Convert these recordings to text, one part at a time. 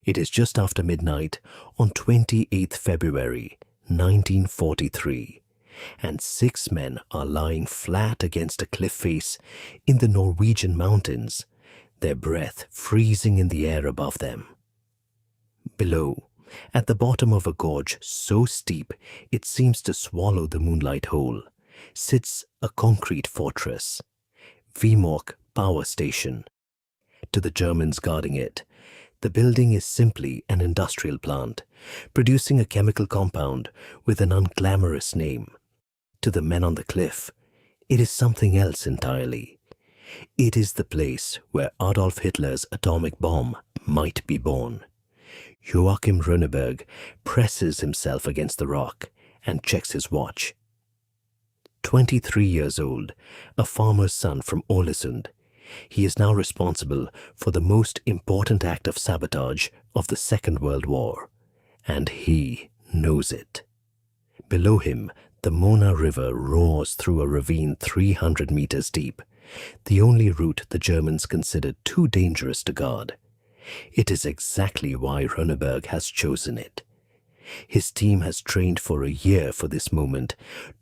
It is just after midnight on 28th February 1943, and 6 men are lying flat against a cliff face in the Norwegian mountains, their breath freezing in the air above them. Below, at the bottom of a gorge so steep it seems to swallow the moonlight whole, sits a concrete fortress, Vemork Power Station. To the Germans guarding it, the building is simply an industrial plant, producing a chemical compound with an unglamorous name. To the men on the cliff, it is something else entirely. It is the place where Adolf Hitler's atomic bomb might be born. Joachim Rönneberg presses himself against the rock and checks his watch. 23 years old, a farmer's son from Ålesund, he is now responsible for the most important act of sabotage of the Second World War, and he knows it. Below him, the Mona River roars through a ravine 300 meters deep, the only route the Germans considered too dangerous to guard. It is exactly why Rönneberg has chosen it. His team has trained for a year for this moment,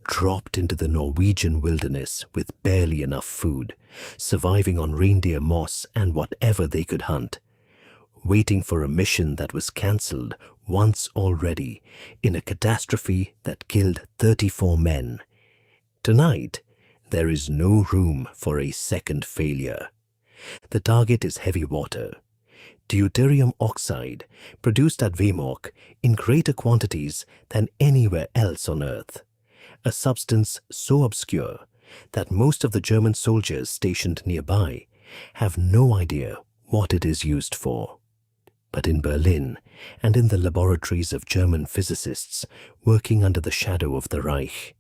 dropped into the Norwegian wilderness with barely enough food, surviving on reindeer moss and whatever they could hunt, waiting for a mission that was cancelled once already in a catastrophe that killed 34 men. Tonight, there is no room for a second failure. The target is heavy water. Deuterium oxide, produced at Vemork in greater quantities than anywhere else on Earth, a substance so obscure that most of the German soldiers stationed nearby have no idea what it is used for. But in Berlin and in the laboratories of German physicists working under the shadow of the Reich,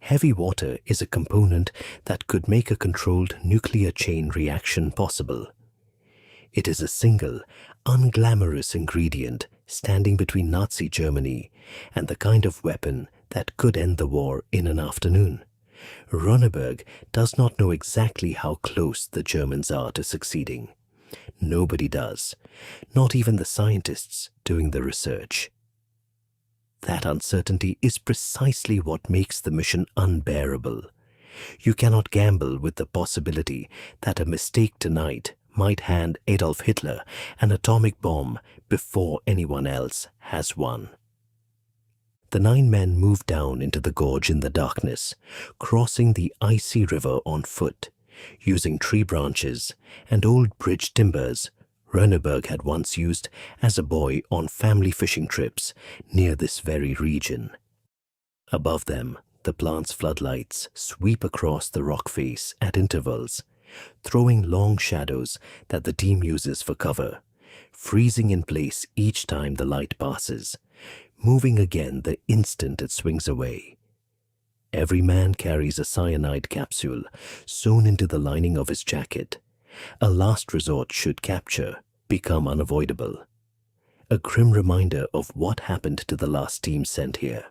heavy water is a component that could make a controlled nuclear chain reaction possible. It is a single, unglamorous ingredient standing between Nazi Germany and the kind of weapon that could end the war in an afternoon. Rönneberg does not know exactly how close the Germans are to succeeding. Nobody does, not even the scientists doing the research. That uncertainty is precisely what makes the mission unbearable. You cannot gamble with the possibility that a mistake tonight might hand Adolf Hitler an atomic bomb before anyone else has one. The 9 men moved down into the gorge in the darkness, crossing the icy river on foot, using tree branches and old bridge timbers Rönneberg had once used as a boy on family fishing trips near this very region. Above them, the plant's floodlights sweep across the rock face at intervals, throwing long shadows that the team uses for cover, freezing in place each time the light passes, moving again the instant it swings away. Every man carries a cyanide capsule sewn into the lining of his jacket. A last resort should capture become unavoidable. A grim reminder of what happened to the last team sent here.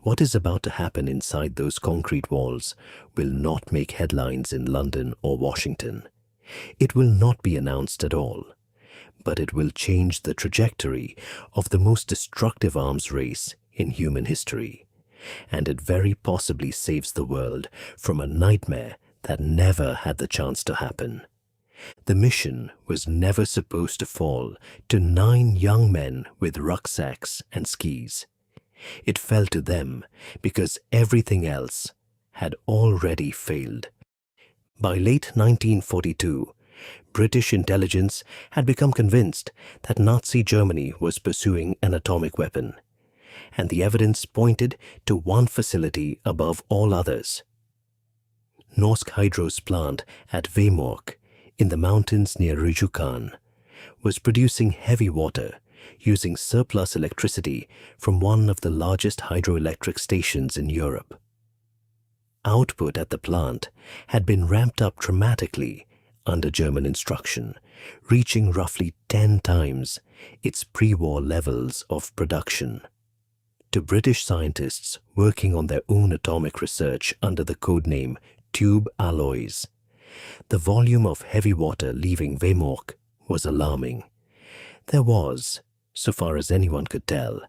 What is about to happen inside those concrete walls will not make headlines in London or Washington. It will not be announced at all, but it will change the trajectory of the most destructive arms race in human history, and it very possibly saves the world from a nightmare that never had the chance to happen. The mission was never supposed to fall to 9 young men with rucksacks and skis. It fell to them because everything else had already failed. By late 1942, British intelligence had become convinced that Nazi Germany was pursuing an atomic weapon, and the evidence pointed to one facility above all others. Norsk Hydro's plant at Vemork, in the mountains near Rjukan, was producing heavy water using surplus electricity from one of the largest hydroelectric stations in Europe. Output at the plant had been ramped up dramatically under German instruction, reaching roughly 10 times its pre-war levels of production. To British scientists working on their own atomic research under the codename Tube Alloys, the volume of heavy water leaving Vemork was alarming. There was, so far as anyone could tell,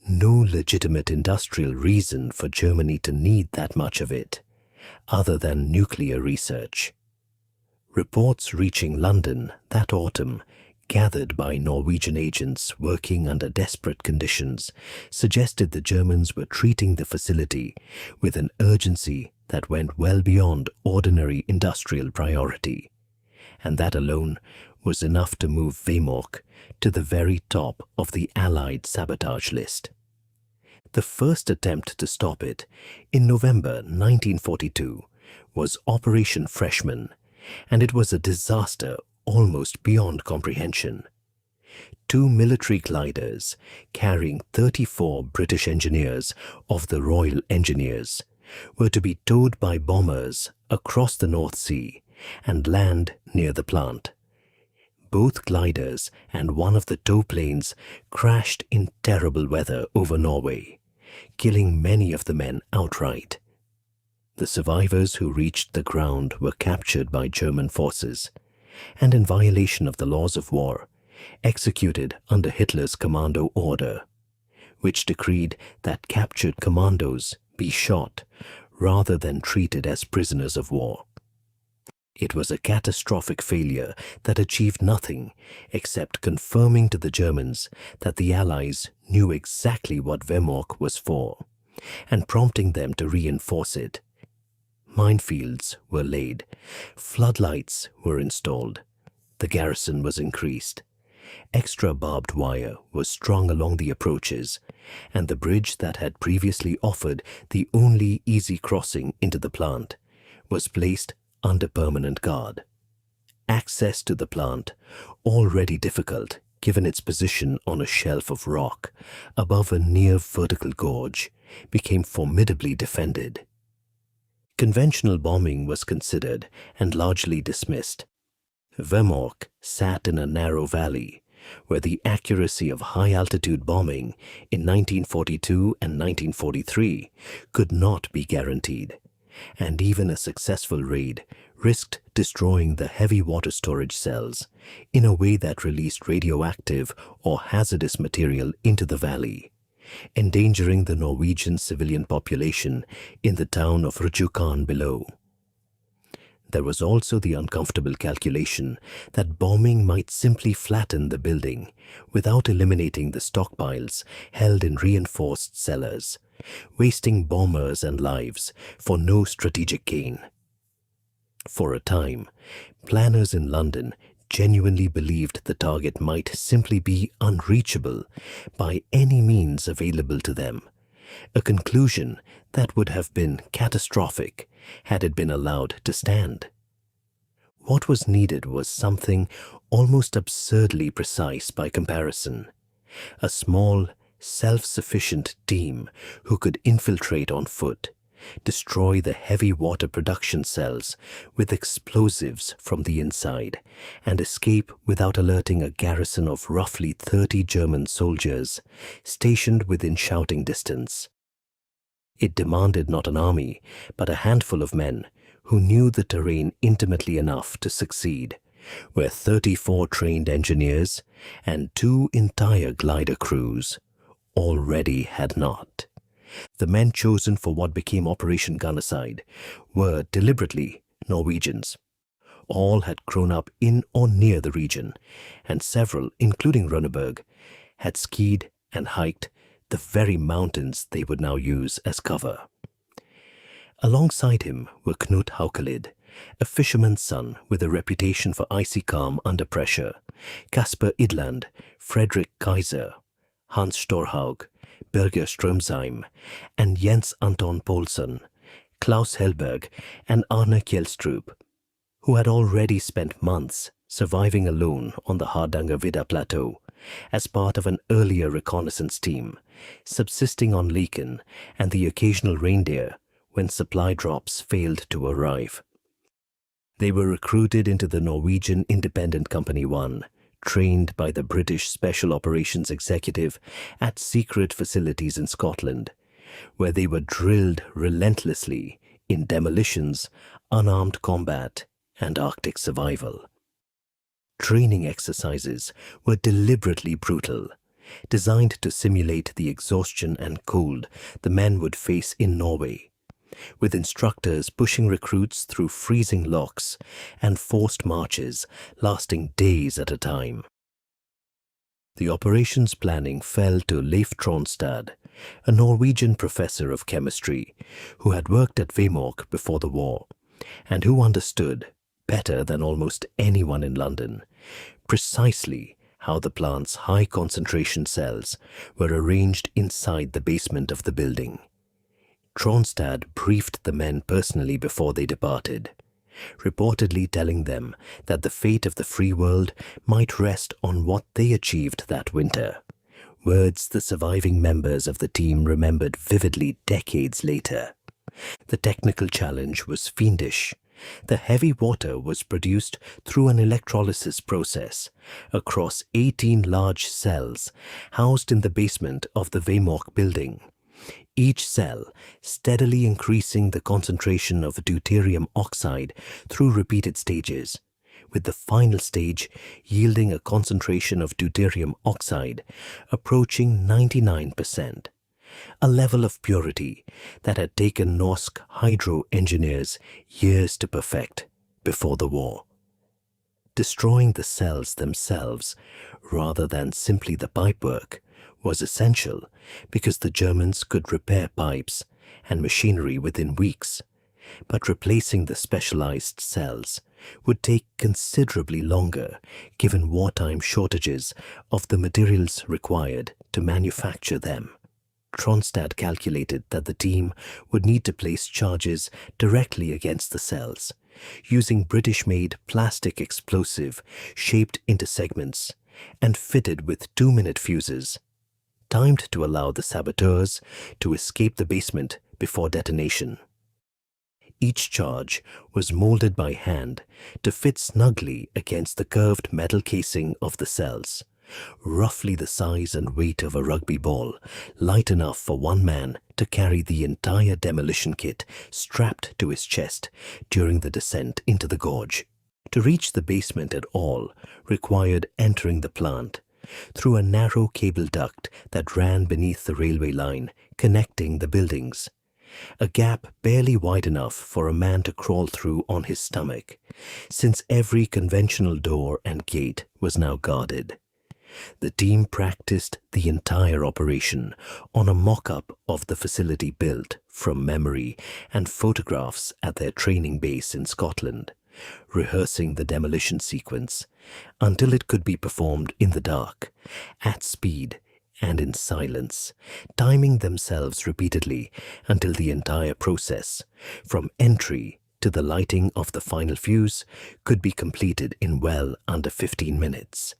no legitimate industrial reason for Germany to need that much of it, other than nuclear research. Reports reaching London that autumn, gathered by Norwegian agents working under desperate conditions, suggested the Germans were treating the facility with an urgency that went well beyond ordinary industrial priority, and that alone was enough to move Vemork to the very top of the Allied sabotage list. The first attempt to stop it, in November 1942, was Operation Freshman, and it was a disaster almost beyond comprehension. 2 military gliders carrying 34 British engineers of the Royal Engineers were to be towed by bombers across the North Sea and land near the plant. Both gliders and one of the tow planes crashed in terrible weather over Norway, killing many of the men outright. The survivors who reached the ground were captured by German forces and, in violation of the laws of war, executed under Hitler's Commando order, which decreed that captured commandos be shot rather than treated as prisoners of war. It was a catastrophic failure that achieved nothing except confirming to the Germans that the Allies knew exactly what Vemork was for, and prompting them to reinforce it. Minefields were laid, floodlights were installed, the garrison was increased, extra barbed wire was strung along the approaches, and the bridge that had previously offered the only easy crossing into the plant was placed under permanent guard. Access to the plant, already difficult given its position on a shelf of rock above a near vertical gorge, became formidably defended. Conventional bombing was considered and largely dismissed. Vemork sat in a narrow valley where the accuracy of high-altitude bombing in 1942 and 1943 could not be guaranteed, and even a successful raid risked destroying the heavy water storage cells in a way that released radioactive or hazardous material into the valley, endangering the Norwegian civilian population in the town of Rjukan below. There was also the uncomfortable calculation that bombing might simply flatten the building without eliminating the stockpiles held in reinforced cellars, wasting bombers and lives for no strategic gain. For a time, planners in London genuinely believed the target might simply be unreachable by any means available to them, a conclusion that would have been catastrophic had it been allowed to stand. What was needed was something almost absurdly precise by comparison: a small, self-sufficient team who could infiltrate on foot, destroy the heavy water production cells with explosives from the inside, and escape without alerting a garrison of roughly 30 German soldiers stationed within shouting distance. It demanded not an army, but a handful of men who knew the terrain intimately enough to succeed, where 34 trained engineers and 2 entire glider crews already had not. The men chosen for what became Operation Gunnerside were deliberately Norwegians. All had grown up in or near the region, and several, including Rønneberg, had skied and hiked the very mountains they would now use as cover. Alongside him were Knut Haukelid, a fisherman's son with a reputation for icy calm under pressure, Kasper Idland, Fredrik Kaiser, Hans Storhaug, Birger Strömsheim, and Jens Anton Poulsen, Klaus Hellberg, and Arne Kjelstrup, who had already spent months surviving alone on the Hardangervidda plateau as part of an earlier reconnaissance team, subsisting on lichen and the occasional reindeer when supply drops failed to arrive. They were recruited into the Norwegian Independent Company 1, trained by the British Special Operations Executive at secret facilities in Scotland, where they were drilled relentlessly in demolitions, unarmed combat, and Arctic survival. Training exercises were deliberately brutal, designed to simulate the exhaustion and cold the men would face in Norway, with instructors pushing recruits through freezing locks and forced marches lasting days at a time. The operations planning fell to Leif Tronstad, a Norwegian professor of chemistry who had worked at Vemork before the war and who understood, better than almost anyone in London, precisely how the plant's high-concentration cells were arranged inside the basement of the building. Tronstad briefed the men personally before they departed, reportedly telling them that the fate of the free world might rest on what they achieved that winter, words the surviving members of the team remembered vividly decades later. The technical challenge was fiendish. The heavy water was produced through an electrolysis process across 18 large cells housed in the basement of the Vemork building, each cell steadily increasing the concentration of deuterium oxide through repeated stages, with the final stage yielding a concentration of deuterium oxide approaching 99%. A level of purity that had taken Norsk hydro engineers years to perfect before the war. Destroying the cells themselves, rather than simply the pipework, was essential because the Germans could repair pipes and machinery within weeks, but replacing the specialized cells would take considerably longer given wartime shortages of the materials required to manufacture them. Tronstad calculated that the team would need to place charges directly against the cells, using British-made plastic explosive shaped into segments and fitted with 2-minute fuses, timed to allow the saboteurs to escape the basement before detonation. Each charge was molded by hand to fit snugly against the curved metal casing of the cells, roughly the size and weight of a rugby ball, light enough for one man to carry the entire demolition kit strapped to his chest during the descent into the gorge. To reach the basement at all required entering the plant through a narrow cable duct that ran beneath the railway line connecting the buildings, a gap barely wide enough for a man to crawl through on his stomach, since every conventional door and gate was now guarded. The team practiced the entire operation on a mock-up of the facility built from memory and photographs at their training base in Scotland, rehearsing the demolition sequence until it could be performed in the dark, at speed and in silence, timing themselves repeatedly until the entire process, from entry to the lighting of the final fuse, could be completed in well under 15 minutes.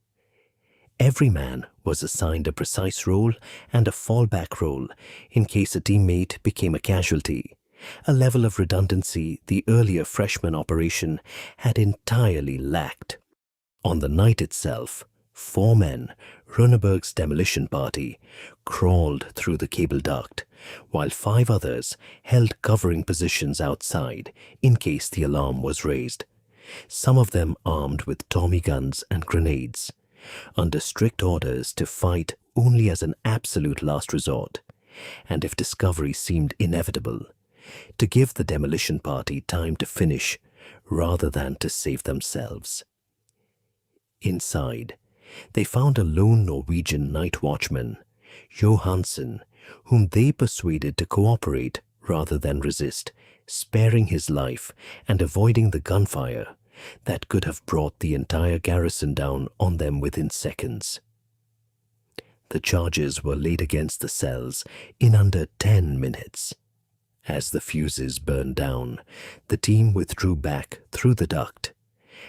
Every man was assigned a precise role and a fallback role in case a teammate became a casualty, a level of redundancy the earlier freshman operation had entirely lacked. On the night itself, 4 men, Runeberg's demolition party, crawled through the cable duct, while 5 others held covering positions outside in case the alarm was raised, some of them armed with Tommy guns and grenades, under strict orders to fight only as an absolute last resort, and if discovery seemed inevitable, to give the demolition party time to finish rather than to save themselves. Inside, they found a lone Norwegian night watchman, Johansen, whom they persuaded to cooperate rather than resist, sparing his life and avoiding the gunfire that could have brought the entire garrison down on them within seconds. The charges were laid against the cells in under 10 minutes. As the fuses burned down, the team withdrew back through the duct,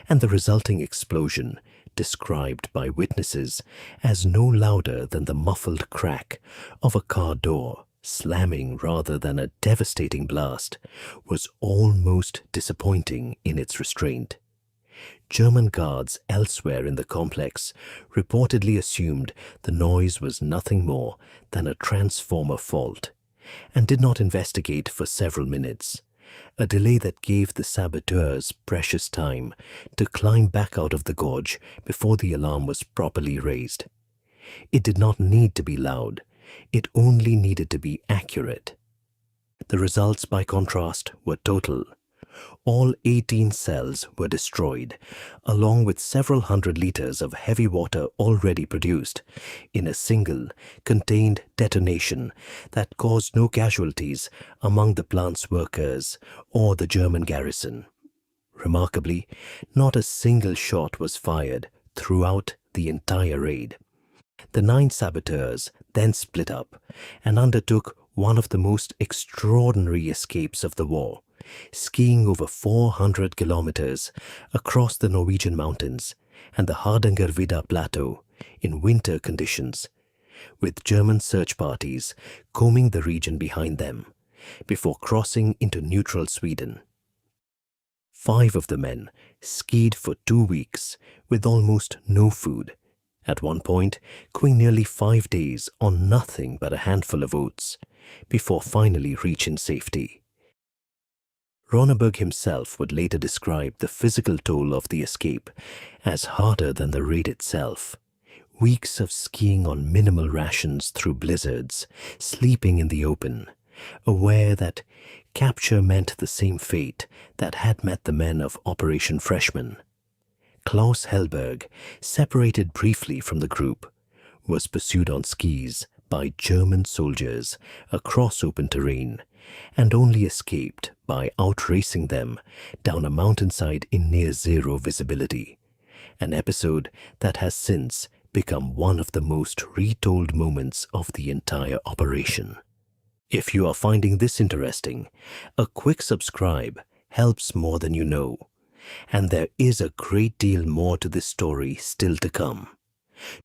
and the resulting explosion, described by witnesses as no louder than the muffled crack of a car door slamming rather than a devastating blast, was almost disappointing in its restraint. German guards elsewhere in the complex reportedly assumed the noise was nothing more than a transformer fault and did not investigate for several minutes, a delay that gave the saboteurs precious time to climb back out of the gorge before the alarm was properly raised. It did not need to be loud, it only needed to be accurate. The results, by contrast, were total. All 18 cells were destroyed, along with several hundred liters of heavy water already produced, in a single, contained detonation that caused no casualties among the plant's workers or the German garrison. Remarkably, not a single shot was fired throughout the entire raid. The 9 saboteurs then split up and undertook one of the most extraordinary escapes of the war, skiing over 400 kilometers across the Norwegian mountains and the Hardangervidda Plateau in winter conditions, with German search parties combing the region behind them before crossing into neutral Sweden. 5 of the men skied for 2 weeks with almost no food, at one point going nearly 5 days on nothing but a handful of oats, before finally reaching safety. Ronneberg himself would later describe the physical toll of the escape as harder than the raid itself. Weeks of skiing on minimal rations through blizzards, sleeping in the open, aware that capture meant the same fate that had met the men of Operation Freshman. Klaus Hellberg, separated briefly from the group, was pursued on skis by German soldiers across open terrain and only escaped by outracing them down a mountainside in near zero visibility, an episode that has since become one of the most retold moments of the entire operation. If you are finding this interesting, a quick subscribe helps more than you know, and there is a great deal more to this story still to come.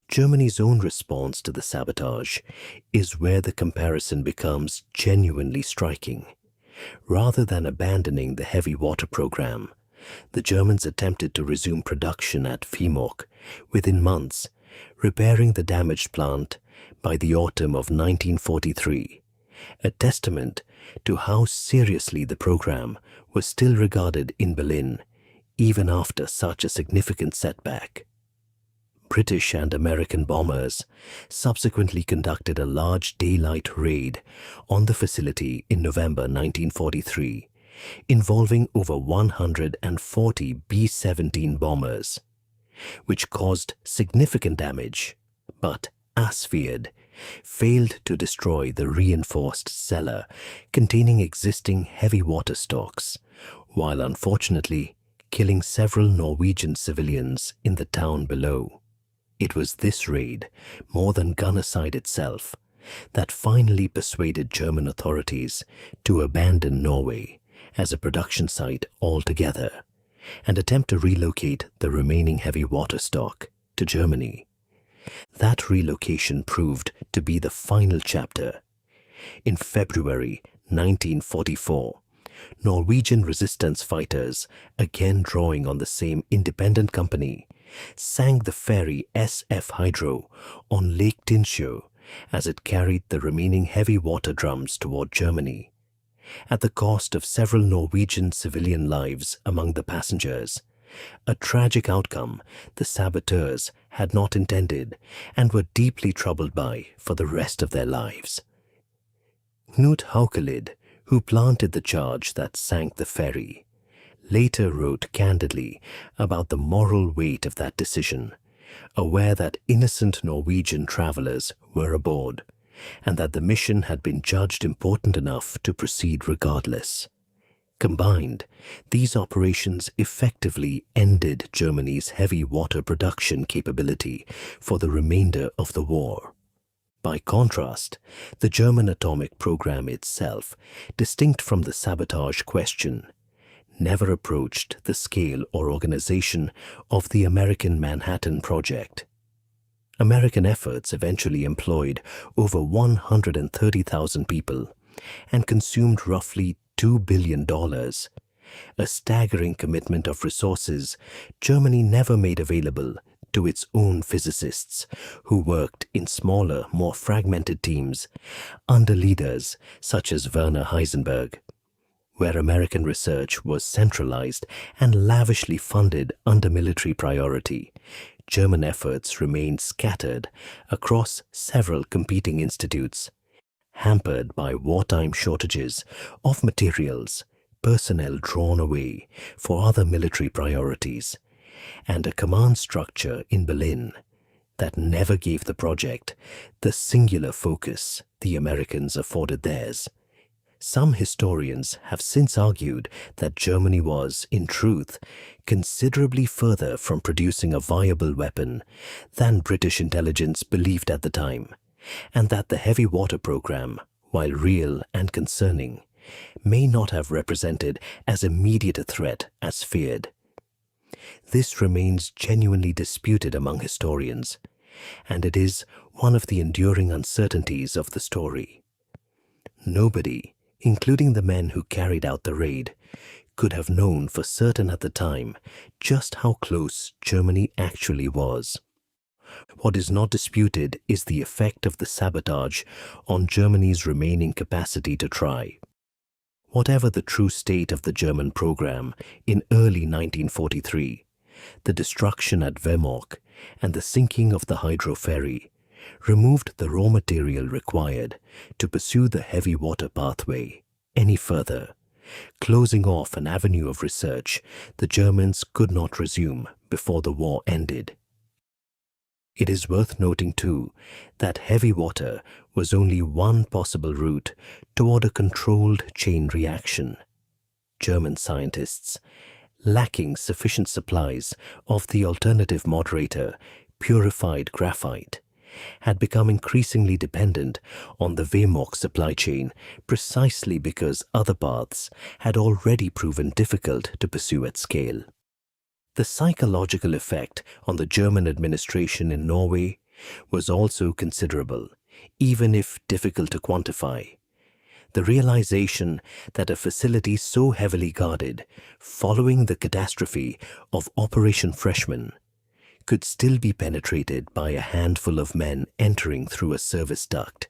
Germany's own response to the sabotage is where the comparison becomes genuinely striking. Rather than abandoning the heavy water program, the Germans attempted to resume production at Vemork within months, repairing the damaged plant by the autumn of 1943, a testament to how seriously the program was still regarded in Berlin even after such a significant setback. British and American bombers subsequently conducted a large daylight raid on the facility in November 1943, involving over 140 B-17 bombers, which caused significant damage, but, as feared, failed to destroy the reinforced cellar containing existing heavy water stocks, while unfortunately killing several Norwegian civilians in the town below. It was this raid, more than Gunnerside itself, that finally persuaded German authorities to abandon Norway as a production site altogether and attempt to relocate the remaining heavy water stock to Germany. That relocation proved to be the final chapter. In February 1944, Norwegian resistance fighters, again drawing on the same independent company, sank the ferry SF Hydro on Lake Tinsjø as it carried the remaining heavy water drums toward Germany, at the cost of several Norwegian civilian lives among the passengers, a tragic outcome the saboteurs had not intended and were deeply troubled by for the rest of their lives. Knut Haukelid, who planted the charge that sank the ferry, later wrote candidly about the moral weight of that decision, aware that innocent Norwegian travelers were aboard, and that the mission had been judged important enough to proceed regardless. Combined, these operations effectively ended Germany's heavy water production capability for the remainder of the war. By contrast, the German atomic program itself, distinct from the sabotage question, never approached the scale or organization of the American Manhattan Project. American efforts eventually employed over 130,000 people and consumed roughly $2 billion, a staggering commitment of resources Germany never made available to its own physicists, who worked in smaller, more fragmented teams under leaders such as Werner Heisenberg. where American research was centralized and lavishly funded under military priority, German efforts remained scattered across several competing institutes, hampered by wartime shortages of materials, personnel drawn away for other military priorities, and a command structure in Berlin that never gave the project the singular focus the Americans afforded theirs. Some historians have since argued that Germany was, in truth, considerably further from producing a viable weapon than British intelligence believed at the time, and that the heavy water program, while real and concerning, may not have represented as immediate a threat as feared. This remains genuinely disputed among historians, and it is one of the enduring uncertainties of the story. Nobody, including the men who carried out the raid, could have known for certain at the time just how close Germany actually was. What is not disputed is the effect of the sabotage on Germany's remaining capacity to try. Whatever the true state of the German program in early 1943, the destruction at Vemork and the sinking of the hydro ferry removed the raw material required to pursue the heavy water pathway any further, closing off an avenue of research the Germans could not resume before the war ended. It is worth noting, too, that heavy water was only one possible route toward a controlled chain reaction. German scientists, lacking sufficient supplies of the alternative moderator, purified graphite, had become increasingly dependent on the Vemork supply chain precisely because other paths had already proven difficult to pursue at scale. The psychological effect on the German administration in Norway was also considerable, even if difficult to quantify. The realization that a facility so heavily guarded following the catastrophe of Operation Freshman could still be penetrated by a handful of men entering through a service duct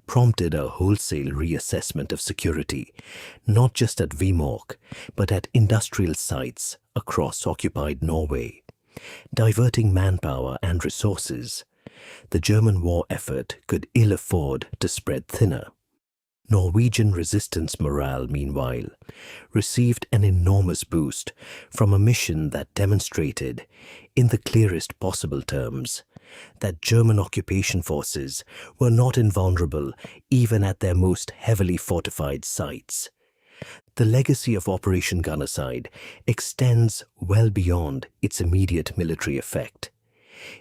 prompted a wholesale reassessment of security, not just at Vemork, but at industrial sites across occupied Norway, diverting manpower and resources. The German war effort could ill afford to spread thinner. Norwegian resistance morale, meanwhile, received an enormous boost from a mission that demonstrated, in the clearest possible terms, that German occupation forces were not invulnerable even at their most heavily fortified sites. The legacy of Operation Gunnerside extends well beyond its immediate military effect.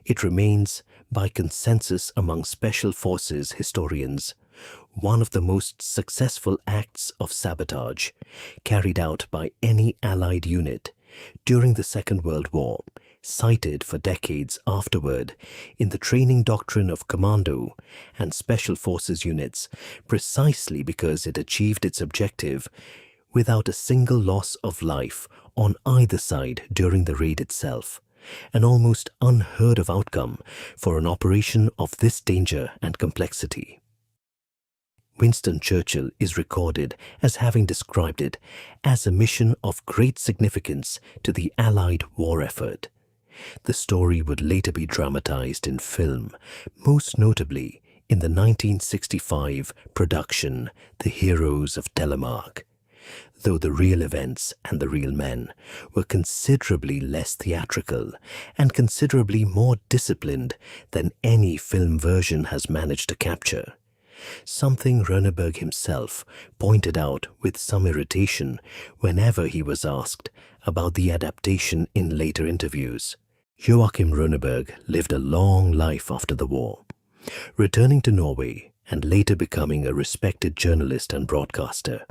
It remains, by consensus among Special Forces historians, one of the most successful acts of sabotage carried out by any Allied unit during the Second World War, cited for decades afterward in the training doctrine of Commando and Special Forces units precisely because it achieved its objective without a single loss of life on either side during the raid itself, an almost unheard of outcome for an operation of this danger and complexity. Winston Churchill is recorded as having described it as a mission of great significance to the Allied war effort. The story would later be dramatized in film, most notably in the 1965 production The Heroes of Telemark, though the real events and the real men were considerably less theatrical and considerably more disciplined than any film version has managed to capture. Something Rönneberg himself pointed out with some irritation whenever he was asked about the adaptation in later interviews. Joachim Rönneberg lived a long life after the war, returning to Norway and later becoming a respected journalist and broadcaster.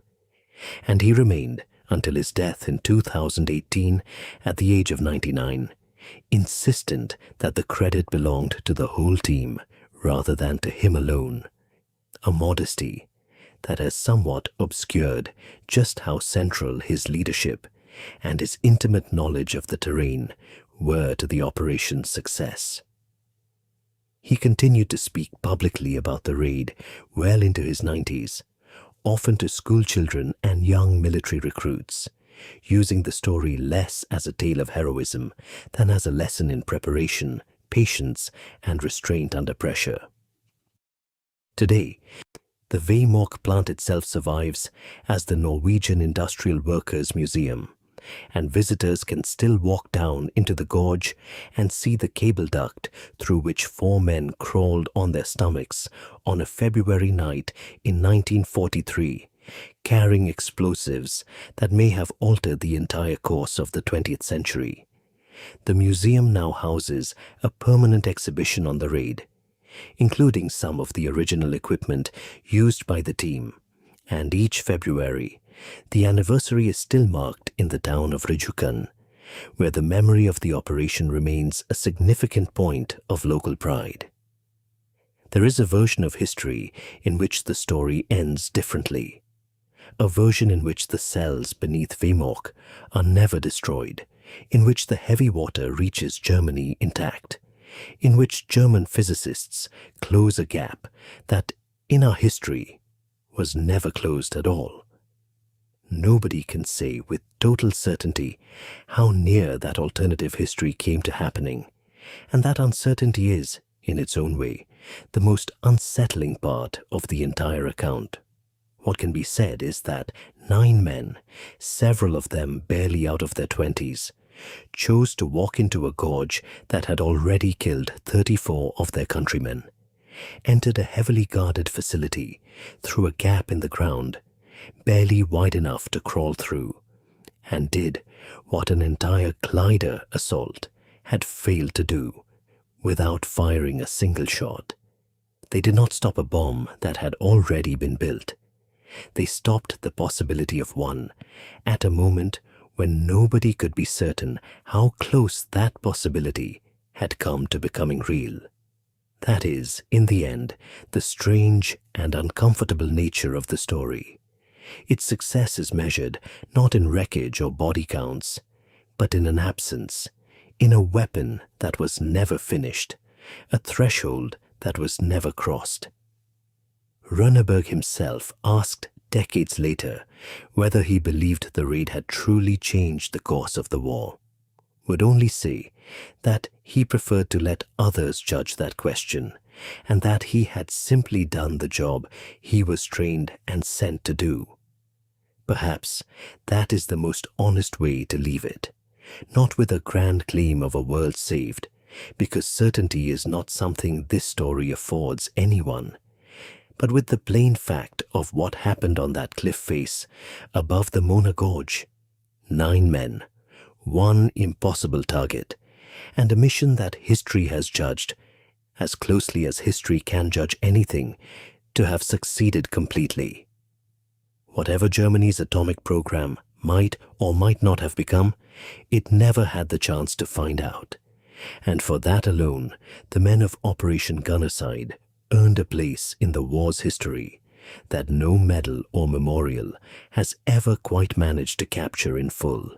And he remained until his death in 2018 at the age of 99, insistent that the credit belonged to the whole team rather than to him alone. A modesty that has somewhat obscured just how central his leadership and his intimate knowledge of the terrain were to the operation's success. He continued to speak publicly about the raid well into his 90s, often to school children and young military recruits, using the story less as a tale of heroism than as a lesson in preparation, patience, and restraint under pressure. Today, the Vemork plant itself survives as the Norwegian Industrial Workers Museum, and visitors can still walk down into the gorge and see the cable duct through which 4 men crawled on their stomachs on a February night in 1943, carrying explosives that may have altered the entire course of the 20th century. The museum now houses a permanent exhibition on the raid, including some of the original equipment used by the team, and each February, the anniversary is still marked in the town of Ryukan, where the memory of the operation remains a significant point of local pride. There is a version of history in which the story ends differently, a version in which the cells beneath Vemork are never destroyed, in which the heavy water reaches Germany intact, in which German physicists close a gap that, in our history, was never closed at all. Nobody can say with total certainty how near that alternative history came to happening, and that uncertainty is, in its own way, the most unsettling part of the entire account. What can be said is that 9 men, several of them barely out of their 20s, chose to walk into a gorge that had already killed 34 of their countrymen, entered a heavily guarded facility through a gap in the ground, barely wide enough to crawl through, and did what an entire glider assault had failed to do without firing a single shot. They did not stop a bomb that had already been built. They stopped the possibility of one at a moment when nobody could be certain how close that possibility had come to becoming real. That is, in the end, the strange and uncomfortable nature of the story. Its success is measured not in wreckage or body counts, but in an absence, in a weapon that was never finished, a threshold that was never crossed. Runneberg himself asked decades later whether he believed the raid had truly changed the course of the war, would only say that he preferred to let others judge that question, and that he had simply done the job he was trained and sent to do. Perhaps that is the most honest way to leave it, not with a grand claim of a world saved, because certainty is not something this story affords anyone, but with the plain fact of what happened on that cliff face above the Mona Gorge. 9 men, 1 impossible target, and a mission that history has judged, as closely as history can judge anything, to have succeeded completely. Whatever Germany's atomic program might or might not have become, it never had the chance to find out. And for that alone, the men of Operation Gunnerside earned a place in the war's history that no medal or memorial has ever quite managed to capture in full.